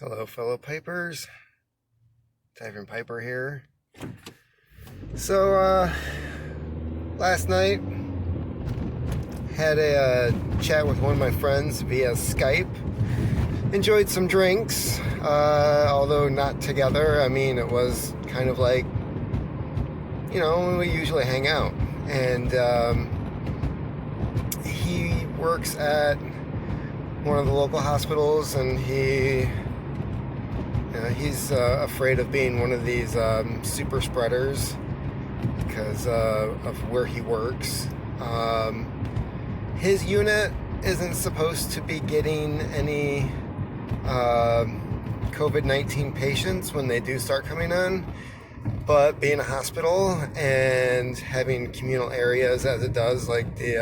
Hello, fellow Pipers. Tavern Piper here. So, last night had a chat with one of my friends via Skype. Enjoyed some drinks, although not together. I mean, it was kind of like, when we usually hang out. And he works at one of the local hospitals, and he's afraid of being one of these super spreaders because of where he works. His unit isn't supposed to be getting any COVID-19 patients when they do start coming in, but being a hospital and having communal areas as it does, like the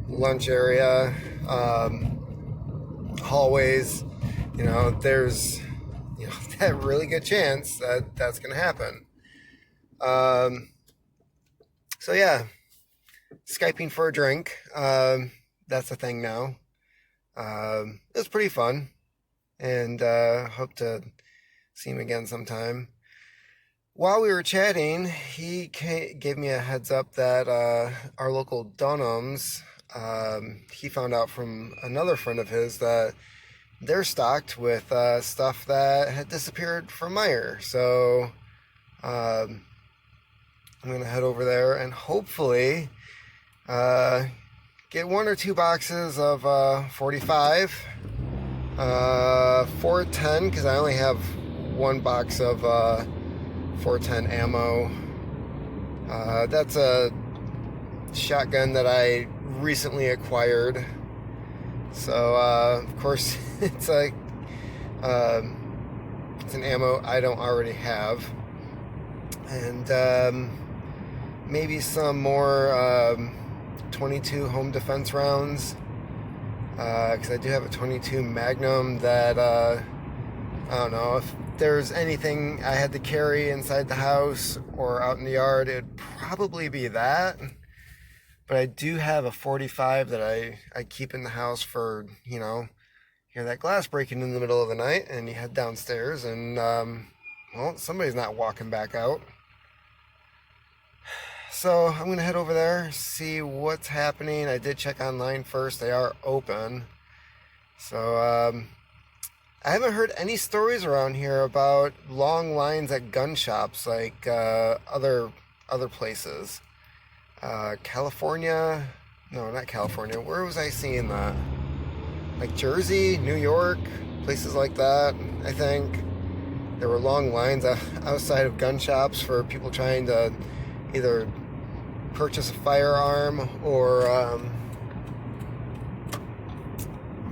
lunch area, hallways, there's that really good chance that that's going to happen. So yeah, Skyping for a drink. That's a thing now. It was pretty fun, and hope to see him again sometime. While we were chatting, he gave me a heads up that our local Dunhams, he found out from another friend of his that they're stocked with stuff that had disappeared from Meijer. So I'm going to head over there and hopefully get 1 or 2 boxes of 45, 410, because I only have 1 box of 410 ammo. That's a shotgun that I recently acquired. So, of course, it's like, it's an ammo I don't already have. And maybe some more 22 home defense rounds. Because I do have a 22 Magnum that, I don't know, if there's anything I had to carry inside the house or out in the yard, it'd probably be that. But I do have a 45 that I keep in the house for, hear that glass breaking in the middle of the night and you head downstairs and, somebody's not walking back out. So I'm going to head over there, see what's happening. I did check online first. They are open. So I haven't heard any stories around here about long lines at gun shops like other places. California, no, not California. Where was I seeing that? Like Jersey, New York, places like that. I think there were long lines outside of gun shops for people trying to either purchase a firearm or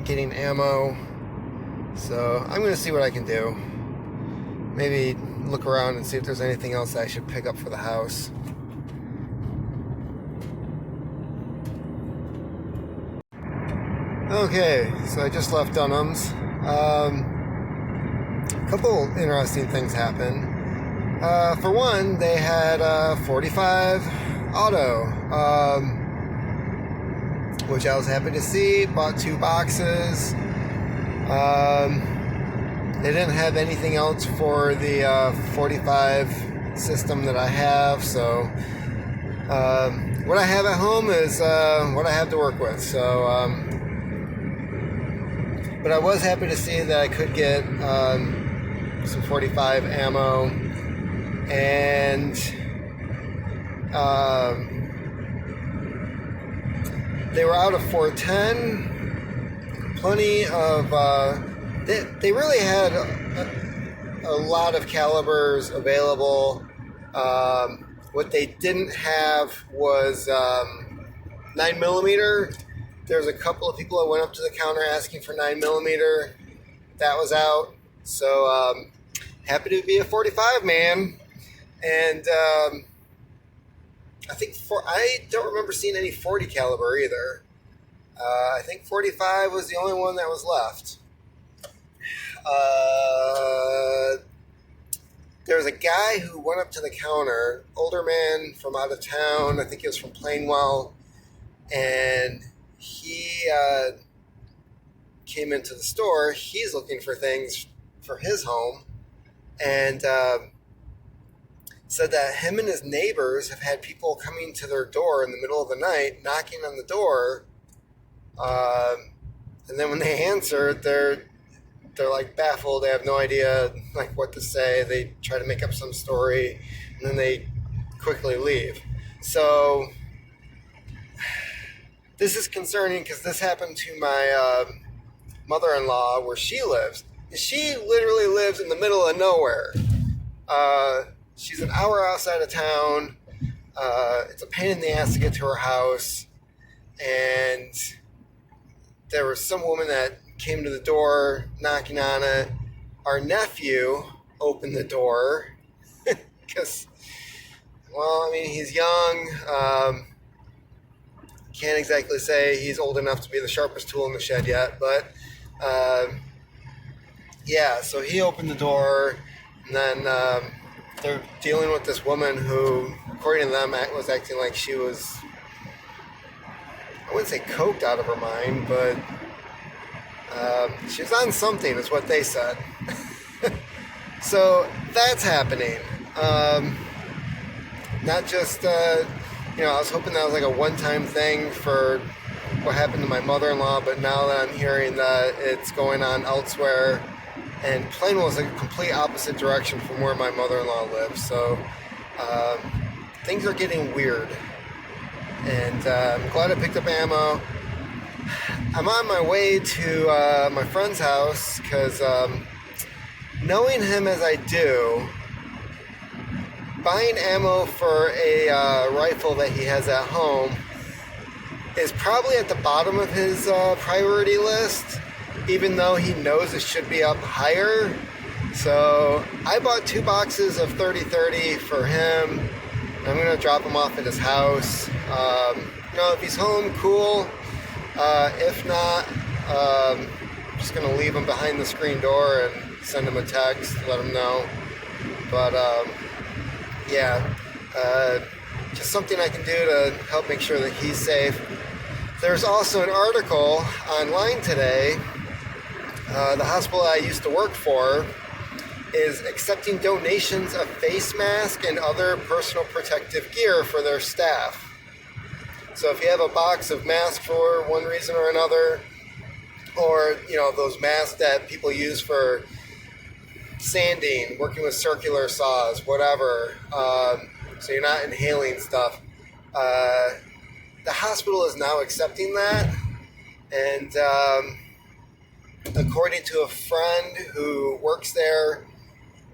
getting ammo. So I'm going to see what I can do. Maybe look around and see if there's anything else I should pick up for the house. Okay, so I just left Dunham's. A couple interesting things happened. For one, they had 45 auto, which I was happy to see. Bought 2 boxes. They didn't have anything else for the 45 system that I have, so what I have at home is what I have to work with. So, but I was happy to see that I could get some 45 ammo, and they were out of 410. Plenty of they really had a lot of calibers available. What they didn't have was 9mm. There's a couple of people that went up to the counter asking for 9mm. That was out. So happy to be a 45 man. And I don't remember seeing any 40 caliber either. I think 45 was the only one that was left. There was a guy who went up to the counter, older man from out of town. I think he was from Plainwell, and he came into the store. He's looking for things for his home, and said that him and his neighbors have had people coming to their door in the middle of the night, knocking on the door, and then when they answer, they're like baffled. They have no idea like what to say. They try to make up some story, and then they quickly leave. So this is concerning because this happened to my mother-in-law where she lives. She literally lives in the middle of nowhere. She's an hour outside of town. It's a pain in the ass to get to her house. And there was some woman that came to the door, knocking on it. Our nephew opened the door because, well, I mean, he's young. Can't exactly say he's old enough to be the sharpest tool in the shed yet, but yeah, so he opened the door, and then they're dealing with this woman who, according to them, was acting like she was, I wouldn't say coked out of her mind, but she was on something, is what they said. So that's happening. Not just, I was hoping that was like a one-time thing for what happened to my mother-in-law, but now that I'm hearing that it's going on elsewhere, and Plainville is a complete opposite direction from where my mother-in-law lives, so things are getting weird. And I'm glad I picked up ammo. I'm on my way to my friend's house because knowing him as I do, buying ammo for a rifle that he has at home is probably at the bottom of his priority list, even though he knows it should be up higher. So I bought 2 boxes of 30-30 for him. I'm going to drop him off at his house. If he's home, cool. If not, I'm just going to leave him behind the screen door and send him a text, let him know. But just something I can do to help make sure that he's safe. There's also an article online today. The hospital I used to work for is accepting donations of face masks and other personal protective gear for their staff. So if you have a box of masks for one reason or another, or those masks that people use for sanding, working with circular saws, whatever, so you're not inhaling stuff, the hospital is now accepting that. And according to a friend who works there,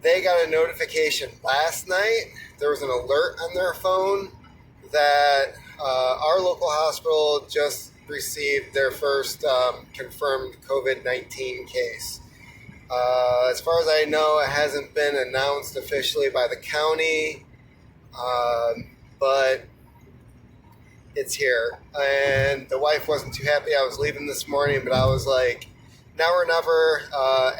they got a notification last night. There was an alert on their phone that our local hospital just received their first confirmed COVID-19 case. As far as I know, it hasn't been announced officially by the county, but it's here. And the wife wasn't too happy I was leaving this morning, but I was like, now or never.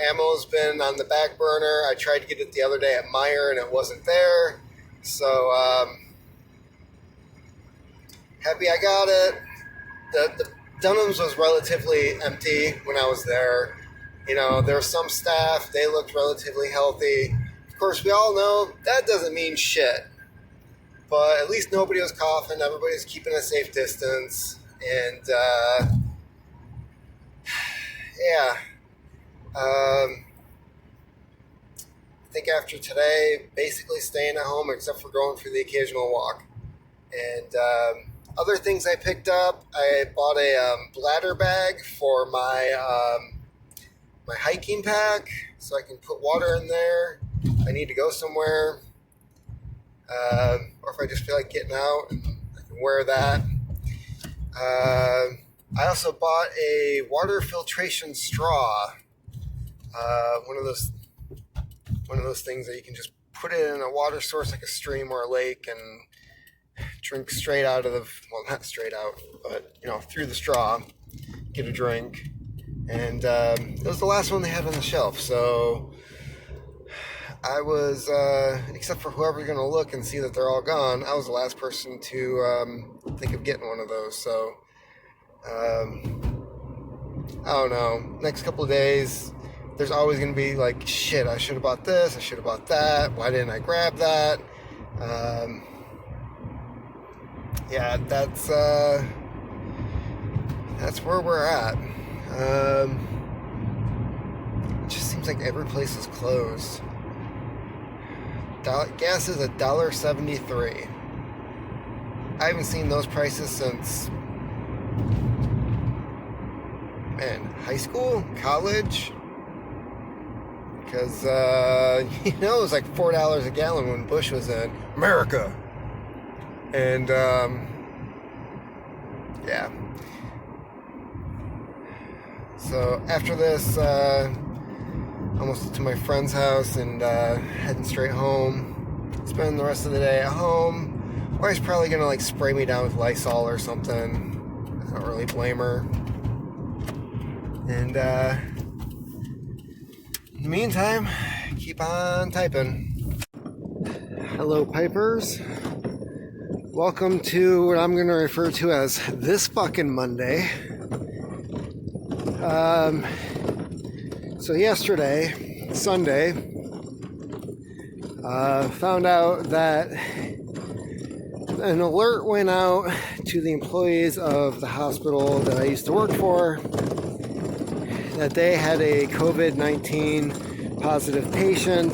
Ammo's been on the back burner. I tried to get it the other day at Meijer and it wasn't there. So happy I got it. The Dunham's was relatively empty when I was there. There was some staff. They looked relatively healthy. Of course, we all know that doesn't mean shit. But at least nobody was coughing. Everybody's keeping a safe distance. And yeah. I think after today, basically staying at home except for going for the occasional walk. And other things I picked up, I bought a bladder bag for my my hiking pack so I can put water in there. I need to go somewhere. Or if I just feel like getting out, I can wear that. I also bought a water filtration straw. One of those things that you can just put it in a water source like a stream or a lake and drink straight out of not straight out, but through the straw, get a drink. And it was the last one they had on the shelf, so I was, except for whoever's going to look and see that they're all gone, I was the last person to think of getting one of those. So I don't know, next couple of days, there's always going to be like, shit, I should have bought this, I should have bought that, why didn't I grab that? Yeah, that's where we're at. It just seems like every place is closed. Gas is $1.73. I haven't seen those prices since, man, high school, college. Because it was like $4 a gallon when Bush was in America. And yeah. So after this, almost to my friend's house and heading straight home. Spending the rest of the day at home. Or he's probably gonna like spray me down with Lysol or something. I don't really blame her. And in the meantime, keep on typing. Hello, Pipers. Welcome to what I'm gonna refer to as this fucking Monday. So yesterday, Sunday, found out that an alert went out to the employees of the hospital that I used to work for that they had a COVID-19 positive patient.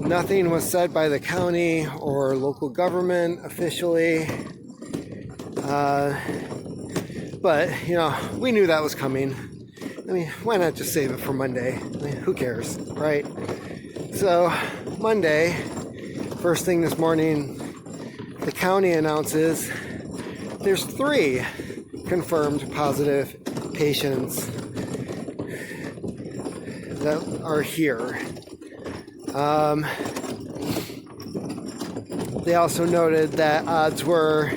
Nothing was said by the county or local government officially. But, we knew that was coming. I mean, why not just save it for Monday? I mean, who cares, right? So, Monday, first thing this morning, the county announces there's 3 confirmed positive patients that are here. They also noted that odds were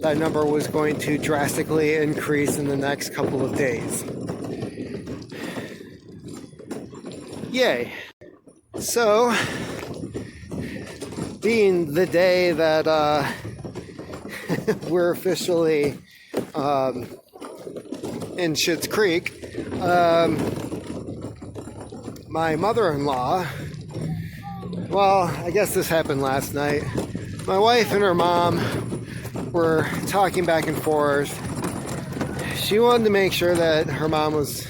that number was going to drastically increase in the next couple of days. Yay. So, being the day that we're officially in Schitt's Creek, my mother-in-law, well, I guess this happened last night. My wife and her mom were talking back and forth. She wanted to make sure that her mom was,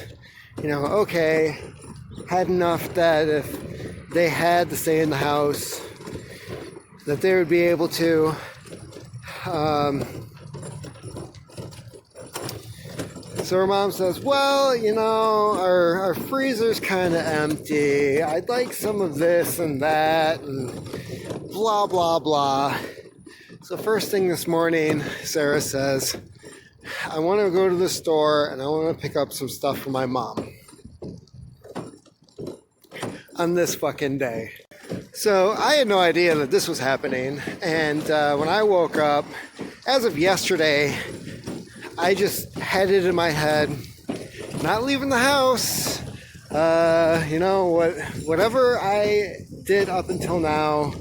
okay, had enough that if they had to stay in the house, that they would be able to. So her mom says, well, our freezer's kind of empty. I'd like some of this and that and blah, blah, blah. So first thing this morning, Sarah says, I want to go to the store and I want to pick up some stuff for my mom. On this fucking day. So I had no idea that this was happening. And when I woke up, as of yesterday, I just had it in my head, not leaving the house. Whatever I did up until now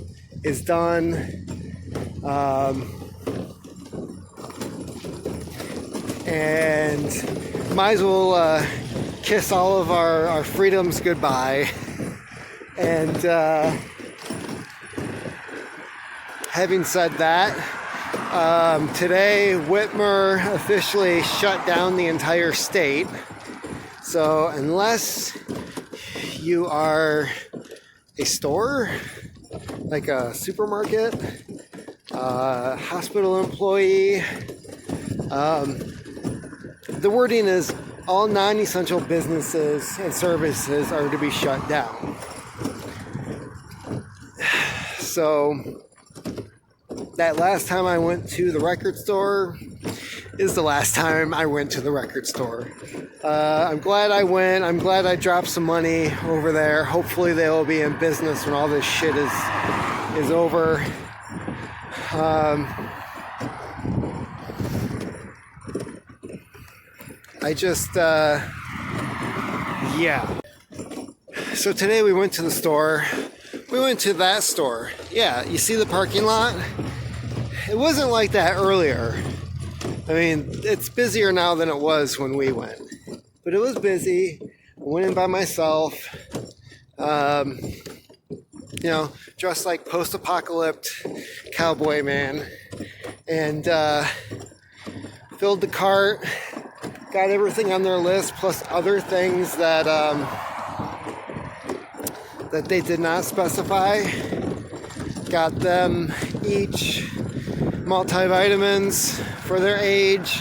is done. And might as well kiss all of our freedoms goodbye. And having said that, today Whitmer officially shut down the entire state. So unless you are a store, like a supermarket, hospital employee, the wording is all non-essential businesses and services are to be shut down. So that last time I went to the record store is the last time I went to the record store. I'm glad I went. I'm glad I dropped some money over there. Hopefully they will be in business when all this shit is over. Yeah. So today we went to the store. We went to that store. Yeah, you see the parking lot? It wasn't like that earlier. I mean, it's busier now than it was when we went. But it was busy. I went in by myself. Um, dressed like post-apocalyptic cowboy man. And filled the cart. Got everything on their list, plus other things that that they did not specify. Got them each multivitamins for their age,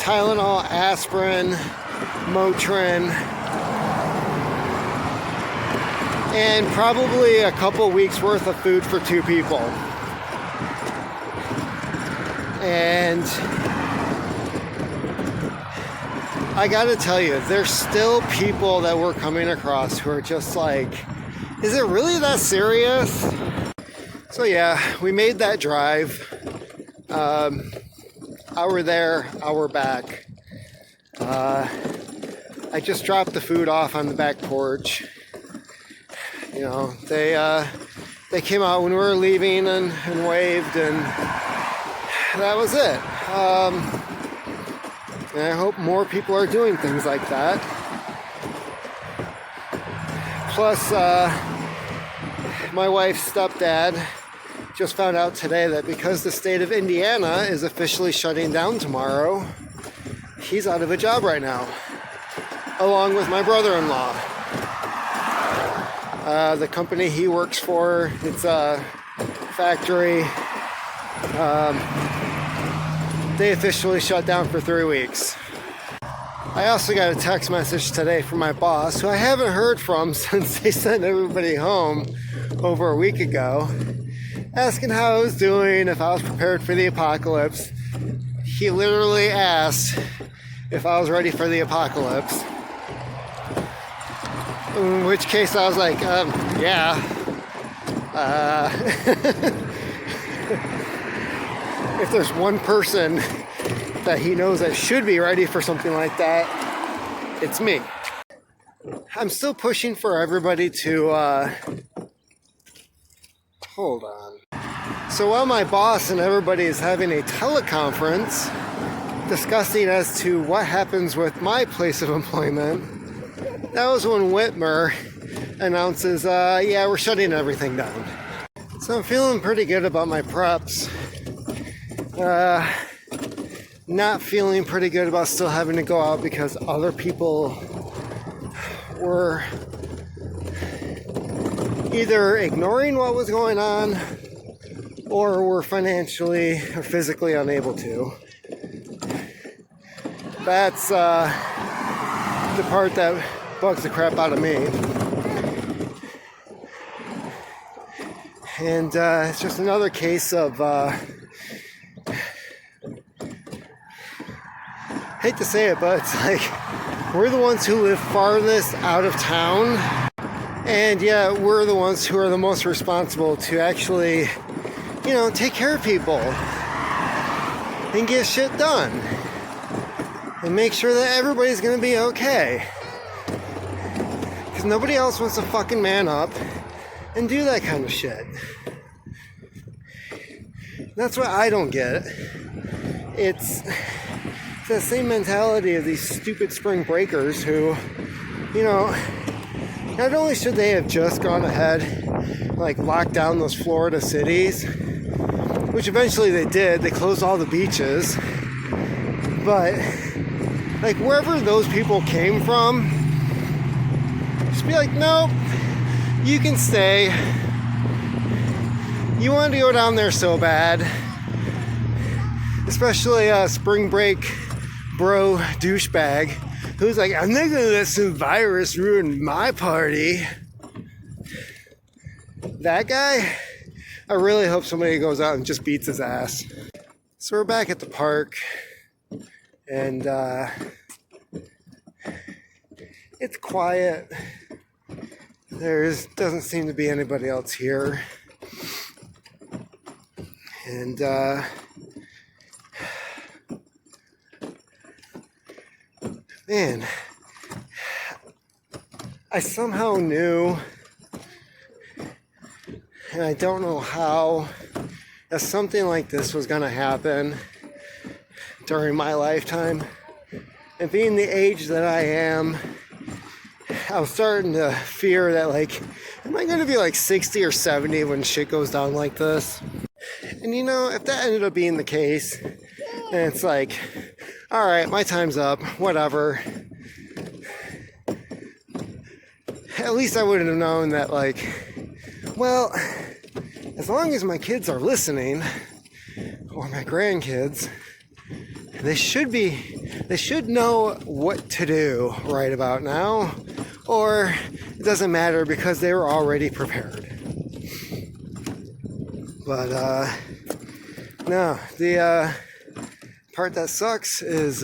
Tylenol, aspirin, Motrin, and probably a couple weeks worth of food for 2 people. And I gotta tell you, there's still people that we're coming across who are just like, is it really that serious? So yeah, we made that drive. Hour there, hour back. I just dropped the food off on the back porch. You know, they came out when we were leaving and waved, and that was it. And I hope more people are doing things like that. Plus, my wife's stepdad just found out today that because the state of Indiana is officially shutting down tomorrow, he's out of a job right now, along with my brother-in-law. The company he works for, it's a factory. They officially shut down for 3 weeks. I also got a text message today from my boss, who I haven't heard from since they sent everybody home over a week ago, asking how I was doing, if I was prepared for the apocalypse. He literally asked if I was ready for the apocalypse. In which case I was like, yeah. If there's one person that he knows that should be ready for something like that, it's me. I'm still pushing for everybody to, hold on. So while my boss and everybody is having a teleconference discussing as to what happens with my place of employment, that was when Whitmer announces, yeah, we're shutting everything down. So I'm feeling pretty good about my preps. Not feeling pretty good about still having to go out because other people were either ignoring what was going on or were financially or physically unable to. That's the part that bugs the crap out of me. And it's just another case of hate to say it, but it's like we're the ones who live farthest out of town, and yeah, we're the ones who are the most responsible to actually, take care of people and get shit done and make sure that everybody's gonna be okay, because nobody else wants to fucking man up and do that kind of shit. That's what I don't get. It's the same mentality of these stupid spring breakers who, not only should they have just gone ahead, locked down those Florida cities, which eventually they did, they closed all the beaches, but, wherever those people came from, just be like, nope, you can stay. You wanted to go down there so bad, especially spring break bro douchebag who's like, I'm not gonna let some virus ruin my party. That guy, I really hope somebody goes out and just beats his ass. So we're back at the park, and it's quiet. Doesn't seem to be anybody else here, and man, I somehow knew, and I don't know how, that something like this was going to happen during my lifetime. And being the age that I am, I was starting to fear that, like, am I going to be like 60 or 70 when shit goes down like this? And you know, if that ended up being the case, and it's like, all right, my time's up, whatever. At least I would have known that, like, well, as long as my kids are listening, or my grandkids, they should know what to do right about now, or it doesn't matter because they were already prepared. But no, the part that sucks is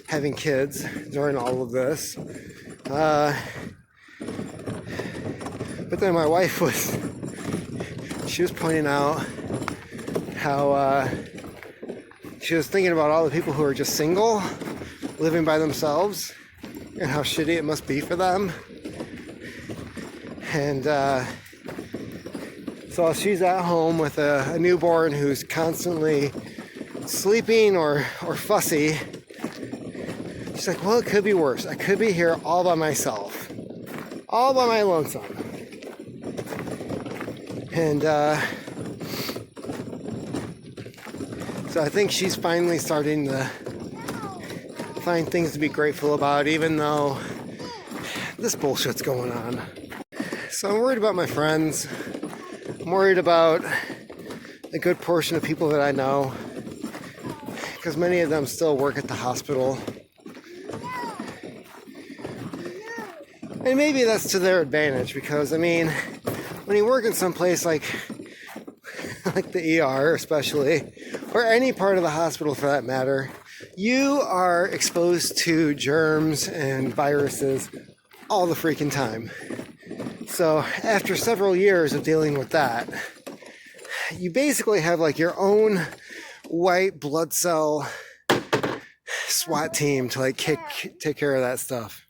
having kids during all of this. But then my wife she was pointing out how she was thinking about all the people who are just single, living by themselves, and how shitty it must be for them. And so she's at home with a newborn who's constantly sleeping or fussy. She's like, well, it could be worse. I could be here all by myself, all by my lonesome. And so I think she's finally starting to find things to be grateful about, even though this bullshit's going on. So I'm worried about my friends. I'm worried about a good portion of people that I know, because many of them still work at the hospital. And maybe that's to their advantage, because, I mean, when you work in some place like the ER especially, or any part of the hospital for that matter, you are exposed to germs and viruses all the freaking time. So after several years of dealing with that, you basically have like your own white blood cell SWAT team to like take care of that stuff.